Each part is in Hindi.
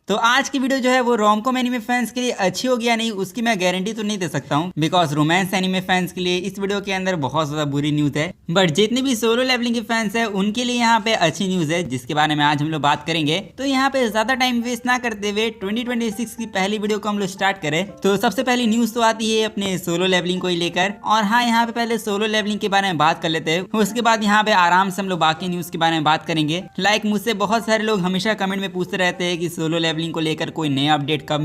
तो आज की वीडियो जो है वो रोमकॉम एनिमे फैंस के लिए अच्छी होगी या नहीं उसकी मैं गारंटी तो नहीं दे सकता हूँ, बिकॉज रोमांस एनिमे फैंस के लिए इस वीडियो के अंदर बहुत ज्यादा बुरी न्यूज है। बट जितने भी सोलो लेवलिंग के फैंस है उनके लिए यहाँ पे अच्छी न्यूज है, जिसके बारे में आज हम लोग बात करेंगे। तो यहाँ पे ज्यादा टाइम वेस्ट ना करते हुए 2026 की पहली वीडियो को हम लोग स्टार्ट करें। तो सबसे पहली न्यूज तो आती है अपने सोलो लेवलिंग को ही लेकर, और हाँ यहाँ पे पहले सोलो लेवलिंग के बारे में बात कर लेते हैं, उसके बाद यहाँ पे आराम से हम लोग बाकी न्यूज के बारे में बात करेंगे। लाइक मुझसे बहुत सारे लोग हमेशा कमेंट में पूछते रहते हैं कि सोलो लेवलिंग को लेकर कोई नया अपडेट कब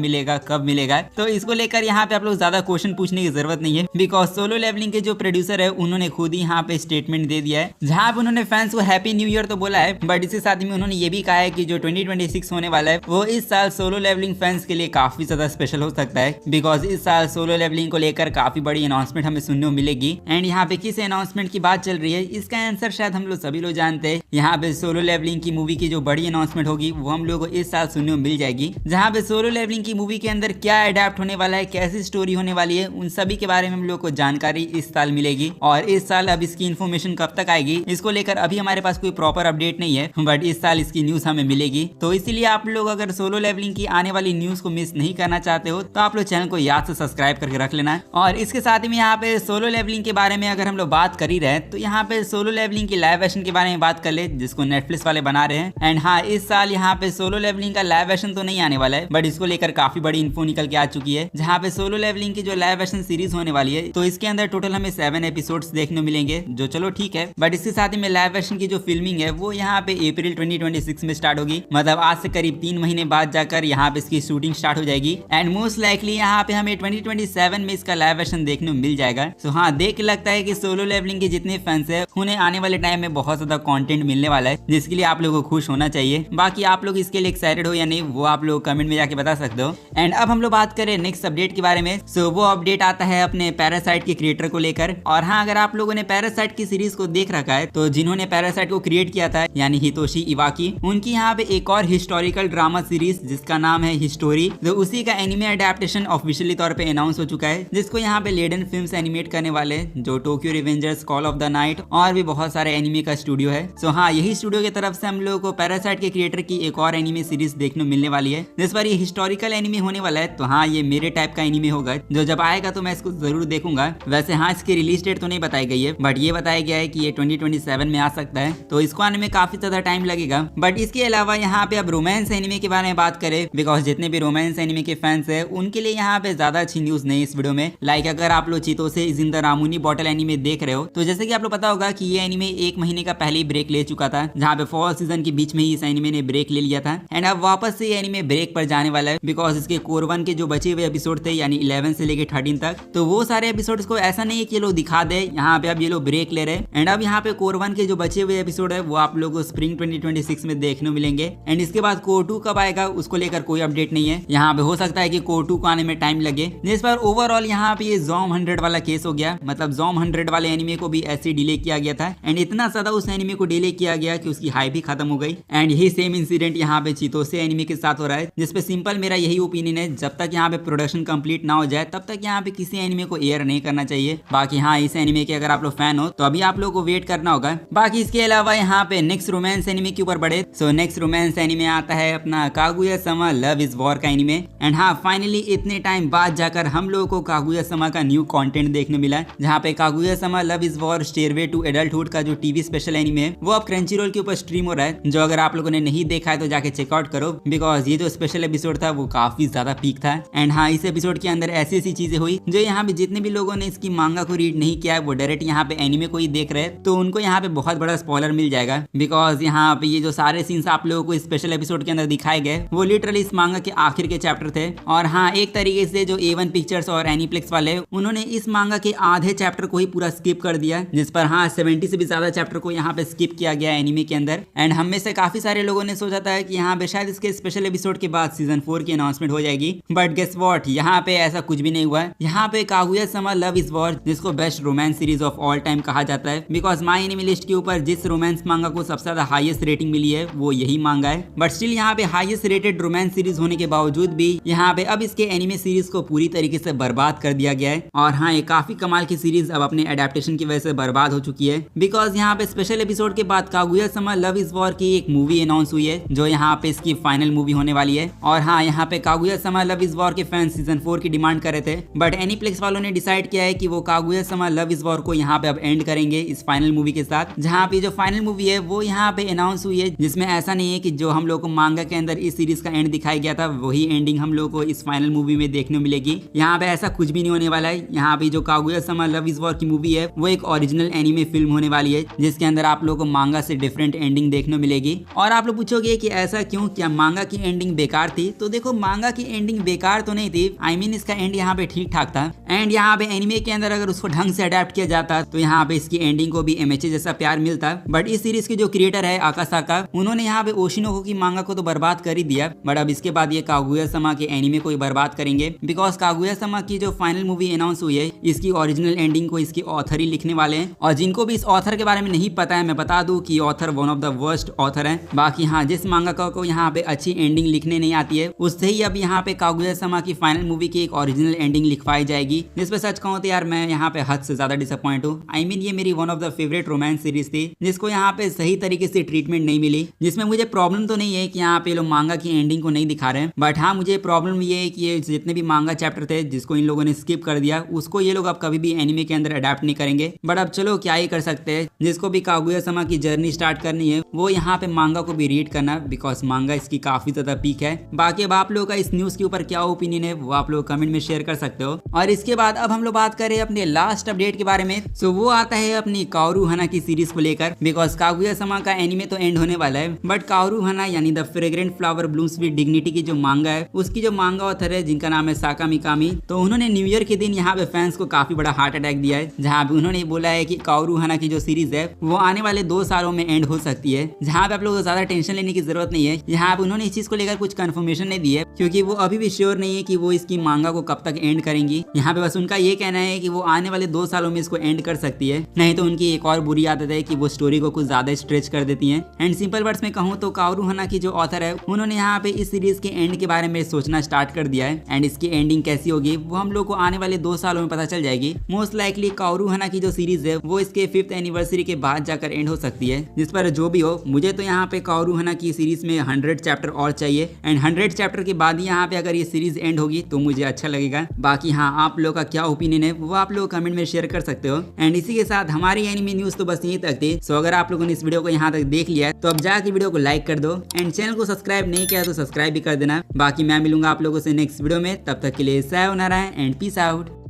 मिलेगा। तो इसको लेकर यहाँ पे आप लोग ज्यादा क्वेश्चन पूछने की जरूरत नहीं है, बिकॉज सोलो लेवलिंग के जो प्रोड्यूसर है उन्होंने खुद ही यहाँ पे स्टेटमेंट दे दिया है, जहाँ पे उन्होंने फैंस को हैप्पी न्यू ईयर तो बोला है, बट इसके साथ में उन्होंने ये भी कहा है कि जो 2026 होने वाला है वो इस साल सोलो लेवलिंग फैंस के लिए काफी ज्यादा स्पेशल हो सकता है, बिकॉज इस साल सोलो लेवलिंग को लेकर काफी बड़ी अनाउंसमेंट हमें सुनने को मिलेगी। एंड यहाँ पे किस अनाउंसमेंट की बात चल रही है इसका आंसर शायद हम लोग सभी लोग जानते हैं। यहाँ पे सोलो लेवलिंग की मूवी की जो बड़ी अनाउंसमेंट होगी वो हम लोग को इस साल सुनने को मिल जाएगी, जहाँ पे सोलो लेवलिंग की मूवी के अंदर क्या अडेप्ट होने वाला है, कैसी स्टोरी होने वाली है, उन सभी के बारे में हम लोग को जानकारी इस साल मिलेगी। और इस साल अब इसकी इन्फॉर्मेशन कब तक आएगी इसको लेकर अभी हमारे पास कोई प्रॉपर अपडेट नहीं है, बट इस साल इसकी न्यूज हमें मिलेगी। तो इसीलिए आप लोग अगर सोलो लेवलिंग की आने वाली न्यूज को मिस नहीं करना चाहते हो तो आप लोग चैनल को याद से सब्सक्राइब करके रख लेना। और इसके साथ ही यहाँ पे सोलो लेवलिंग के बारे में अगर हम लोग बात कर ही रहे तो यहाँ पे सोलो लेवलिंग की लाइव एक्शन के बारे में बात कर ले, जिसको नेटफ्लिक्स वाले बना रहे हैं। एंड हाँ इस साल यहाँ पे सोलो लेवलिंग का लाइव एक्शन तो नहीं आने वाला है, बट इसको लेकर काफी बड़ी इन्फो निकल के आ चुकी है, जहाँ पे सोलो लेवलिंग की जो लाइव एक्शन सीरीज होने वाली है तो इसके अंदर टोटल हमें 7 एपिसोड्स देखने को मिलेंगे, जो चलो ठीक है। बट इसके साथ ही में लाइव एक्शन की जो फिल्मिंग है वो यहाँ पे अप्रैल 2026 में स्टार्ट होगी, मतलब आज से करीब 3 महीने बाद जाकर यहाँ पे इसकी शूटिंग स्टार्ट हो जाएगी। एंड मोस्ट लाइकली यहाँ पे हमें 2027 में इसका लाइव एक्शन देखने को मिल जाएगा। सो हाँ देख लगता है कि सोलो लेवलिंग के जितने फैंस है उन्हें आने वाले टाइम में बहुत ज्यादा कंटेंट मिलने वाला है, जिसके लिए आप लोगों को खुश होना चाहिए। बाकी आप लोग इसके लिए एक्साइटेड हो या नहीं वो आप लोग कमेंट में जाके बता सकते हो। एंड अब हम लोग बात करें नेक्स्ट अपडेट के बारे में। सो वो अपडेट आता है अपने पैरासाइट के क्रिएटर को लेकर। और हाँ अगर आप लोगों ने पैरासाइट की सीरीज को देख रखा है तो जिन्होंने पैरासाइट को क्रिएट किया था यानी हितोशी इवाकी, उनकी यहाँ पे एक और हिस्टोरिकल ड्रामा सीरीज जिसका नाम है हिस्टोरी, तो उसी का एनिमे अडेप्टेशन ऑफिशियली तौर पे अनाउंस हो चुका है, जिसको यहाँ पे लेडन फिल्म्स एनिमेट करने वाले जो Tokyo Revengers, call of the night और भी बहुत सारे एनिमे का स्टूडियो है। सो हाँ यही स्टूडियो की तरफ से हम लोगों को पैरासाइट के क्रिएटर की एक और एनिमे सीरीज देखने मिलने वाली है, जिस पर ये हिस्टोरिकल एनिमे होने वाला है। तो हाँ ये मेरे टाइप का एनिमे होगा, जो जब आएगा तो मैं इसको जरूर देखूंगा। वैसे हाँ इसकी रिलीज डेट तो नहीं बताई गई है, बट ये बताया गया है कि ये 2027 में आ सकता है, तो इसको आने में काफी ज्यादा टाइम लगेगा। बट इसके अलावा यहाँ पे अब रोमांस एनिमे के बारे में बात करें, बिकॉज जितने भी रोमांस एनिमे के फैंस है उनके लिए यहाँ पे ज्यादा अच्छी न्यूज नहीं इस वीडियो में। लाइक अगर आप लोग चीतो से जिंदा रामुनी बॉटल एनिमे देख रहे हो तो जैसे कि आप लोग पता होगा कि ये एनिमे 1 महीने का पहले ही ब्रेक ले चुका था, जहाँ पे फॉल सीजन के बीच में ही इस एनिमे ने ब्रेक ले लिया था। एंड अब वापस से ये एनिमे ब्रेक पर जाने वाला है, बिकॉज इसके कोर 1 के जो बचे हुए एपिसोड थे यानी 11 से लेके 13 तक, तो वो सारे एपिसोड्स को ऐसा नहीं है कि ये लोग दिखा दे, यहाँ पे अब ये लोग ब्रेक ले रहे हैं। एंड अब यहाँ पे कोर 1 के जो बचे हुए एपिसोड है वो आप लोग को स्प्रिंग 2026 में देखने को मिलेंगे। एंड इसके बाद कोर 2 कब आएगा उसको लेकर कोई अपडेट नहीं है। यहाँ पे हो सकता है कि कोर 2 को आने में टाइम लगे। जिस पर ओवरऑल यहाँ पे ये ज़ॉम 100 वाला केस हो गया, मतलब ज़ॉम 100 वाले एनिमे को भी ऐसे डिले किया गया था। एंड इतना ज्यादा उस एनिमे को डिले किया गया कि उसकी हाइप भी खत्म हो गई। एंड यही सेम इंसिडेंट यहाँ पे चितोसे एनिमे के साथ हो रहा है, जिसपे सिंपल मेरा यही ओपिनियन है, जब तक यहाँ पे प्रोडक्शन कंप्लीट ना हो जाए तब तक यहाँ पे किसी एनिमे को एयर नहीं करना चाहिए। बाकी हाँ इस एनिमे के अगर आप लोग फैन हो तो अभी आप लोग को वेट करना होगा। बाकी इसके अलावा यहाँ पे नेक्स्ट रोमांस एनिमे के ऊपर बढ़े। सो नेक्स्ट रोमांस एनिमे आता है अपना कागुया-sama लव इज वॉर का एनिमे। एंड हाँ फाइनली इतने टाइम बाद जाकर हम लोगों को कागुया-sama का न्यू कंटेंट देखने मिला, जहाँ पे कागुया-sama love is war stairway to adulthood का जो टीवी स्पेशल एनिमे है वो अब क्रंचीरोल के ऊपर स्ट्रीम हो रहा है, जो अगर आप लोगों ने नहीं देखा है तो जाके चेकआउट करो, बिकॉज ये जो स्पेशल एपिसोड था वो काफी ज्यादा पीक था। एंड हाँ इस एपिसोड के अंदर ऐसी ऐसी चीजें हुई जो यहाँ पे जितने भी लोगों ने इसकी मांगा को रीड नहीं किया है वो डायरेक्ट यहाँ पे एनिमे को ही देख रहे हैं, तो उनको यहाँ पे बहुत बड़ा स्पॉइलर मिल जाएगा, बिकॉज यहाँ पे ये जो सारे सीन्स आप लोगों को स्पेशल एपिसोड के अंदर दिखाए गए वो लिटरली इस मांगा के आखिर के चैप्टर थे। और हाँ एक तरीके से जो A1 पिक्चर्स और एनीप्लेक्स वाले उन्होंने इस मांगा के आधे चैप्टर को ही पूरा स्किप कर दिया, जिस पर हाँ 70 से भी ज्यादा चैप्टर को यहाँ पे स्किप किया गया एनिमे के अंदर। एंड हम में से काफी सारे लोगों ने सोचा था कि यहाँ पे शायद इसके स्पेशल एपिसोड के बाद सीजन 4 की अनाउंसमेंट हो जाएगी, बट गेस व्हाट यहाँ पे ऐसा कुछ भी नहीं हुआ। यहाँ पे कागुया-sama लव इज वॉर, जिसको best romance series of all time कहा जाता है, बिकॉज माई एनिमे लिस्ट के ऊपर जिस रोमांस मांगा को सबसे ज्यादा हाईएस्ट रेटिंग मिली है वो यही मांगा है। बट स्टिल यहाँ पे हाईएस्ट रेटेड रोमांस सीरीज होने के बावजूद भी यहाँ पे अब इसके एनिमे सीरीज को पूरी तरीके से बर्बाद कर दिया गया है। और हाँ ये काफी कमाल की सीरीज अब अपने एडेप्टेशन की वजह से बर्बाद हो चुकी है, बिकॉज यहाँ पे स्पेशल एपिसोड के बाद कागुया-sama लव इज वॉर की एक मूवी अनाउंस हुई है, जो यहाँ पे इसकी फाइनल मूवी मूवी होने वाली है। और हाँ, यहाँ पे कागुया-sama लव इज वॉर के फैंस सीजन 4 की डिमांड कर रहे थे, बट एनीप्लेक्स वालों ने डिसाइड किया है कि वो कागुया-sama लव इज वॉर को यहाँ पे अब एंड करेंगे इस फाइनल मूवी के साथ। जहाँ पे जो फाइनल मूवी है वो यहाँ पे अनाउंस हुई है, जिसमें ऐसा नहीं है कि जो हम लोग को मांगा के अंदर इस सीरीज का एंड दिखाया गया था वही एंडिंग हम लोग को इस फाइनल मूवी में देखने को मिलेगी। यहाँ पे ऐसा कुछ भी नहीं होने वाला है। यहाँ पे जो कागुया-sama लव इज वॉर की मूवी है वो एक ओरिजिनल एनिमे फिल्म होने वाली है, जिसके अंदर आप लोग को मांगा से डिफरेंट एंडिंग देखने मिलेगी। और आप लोग पूछोगे कि ऐसा क्यों, क्या मांगा की एंडिंग बेकार थी? तो देखो, मांगा की एंडिंग बेकार तो नहीं थी, आई मीन इसका एंड यहाँ पे ठीक ठाक था। एंड यहाँ पे एनिमे के अंदर अगर उसको ढंग से अडेप्ट किया जाता तो यहाँ पे इसकी एंडिंग को भी एमएचए जैसा प्यार मिलता। बट इस सीरीज के जो क्रिएटर है आकासाका, उन्होंने यहाँ पे ओशिनोको की मांगा को तो बर्बाद कर ही दिया, बट अब इसके बाद ये कागुया-sama के एनिमे को ही बर्बाद करेंगे। बिकॉज कागुया-sama की जो फाइनल मूवी अनाउंस हुई है, इसकी ओरिजिनल एंडिंग को इसकी ऑथर ही लिखने वाले हैं। और जिनको भी इस ऑथर के बारे में नहीं पता है, मैं बता दूं कि author one of the worst author है। बाकी हाँ, जिस मांगाका को यहाँ पे अच्छी एंडिंग लिखने नहीं आती है, उससे ही अब यहाँ पे कागुया-sama की फाइनल मूवी की एक ओरिजिनल एंडिंग लिखवाई जाएगी। जिस पे सच कहूँ तो यार मैं यहाँ पे हद से ज्यादा डिसअपॉइंट हूँ। आई मीन ये मेरी one of the favourite romance series थी, जिसको यहाँ पे सही तरीके से ट्रीटमेंट नहीं मिली। जिसमें मुझे प्रॉब्लम तो नहीं है कि यहाँ पे लोग मांगा की एंडिंग को नहीं दिखा रहे हैं, बट हाँ मुझे प्रॉब्लम ये है कि ये जितने भी मांगा चैप्टर थे जिसको इन लोगों ने स्किप कर दिया, उसको ये लोग अब कभी भी एनिमे के अंदर अडेप्ट नहीं करेंगे। बट अब चलो क्या ही कर सकते हैं, जिसको भी कागुया-sama की जर्नी स्टार्ट करनी है वो यहाँ पे मांगा को भी रीड करना, बिकॉज मांगा इसकी काफी ज्यादा पीक है। बाकी अब आप लोगों का इस न्यूज के ऊपर क्या ओपिनियन है वो आप लोग कमेंट में शेयर कर सकते हो। और इसके बाद अब हम लोग बात करें अपने लास्ट अपडेट के बारे में। सो वो आता है अपनी काओरू हाना की सीरीज को लेकर, बिकॉज कागुया-sama का एनिमे तो एंड होने वाला है, बट काओरू हाना यानी the fragrant flower blooms with dignity की जो मांगा है, उसकी जो मांगा ऑथर है जिनका नाम है साका मिकामी, तो उन्होंने न्यू ईयर के दिन यहाँ पे फैंस को काफी बड़ा हार्ट अटैक दिया है। जहाँ पे उन्होंने बोला है कि काओरू हाना की जो सीरीज है वो आने वाले 2 सालों में एंड हो सकती है। जहाँ पे आप लोगों को ज्यादा टेंशन लेने की जरूरत नहीं है। यहाँ पे उन्होंने इस चीज को लेकर कुछ कंफर्मेशन नहीं दी है, क्योंकि वो अभी भी श्योर नहीं है कि वो इसकी मांगा को कब तक एंड करेंगी। यहाँ पे बस उनका ये कहना है कि वो आने वाले 2 सालों में इसको एंड कर सकती है। नहीं तो उनकी एक और बुरी आदत है कि वो स्टोरी को कुछ ज्यादा स्ट्रेच कर देती है। एंड सिंपल वर्ड्स में कहूँ तो काओरू हाना की जो ऑथर है उन्होंने यहाँ पे इस सीरीज के एंड के बारे में सोचना स्टार्ट कर दिया है। एंड इसकी एंडिंग कैसी होगी वो हम लोग को आने वाले 2 सालों में पता चल जाएगी। मोस्ट लाइकली काओरू हाना की जो सीरीज है वो इसके 5th एनिवर्सरी के बाद जाकर एंड हो सकती है। जिस पर जो भी हो, मुझे तो यहाँ पे काओरू हाना की सीरीज में 100 चैप्टर और चाहिए। एंड 100 चैप्टर के बाद यहाँ पे अगर ये सीरीज एंड होगी तो मुझे अच्छा लगेगा। बाकी हाँ, आप लोग का क्या ओपिनियन है वो आप लोग कमेंट में शेयर कर सकते हो। एंड इसी के साथ हमारी एनिमे न्यूज तो बस यहीं तक थी। सो अगर आप लोगों ने इस वीडियो को यहाँ तक देख लिया है तो अब जाके वीडियो को लाइक कर दो। एंड चैनल को सब्सक्राइब नहीं किया तो सब्सक्राइब भी कर देना। बाकी मैं मिलूंगा आप लोगों से नेक्स्ट वीडियो में, तब तक के लिए सायोनारा एंड पीस आउट।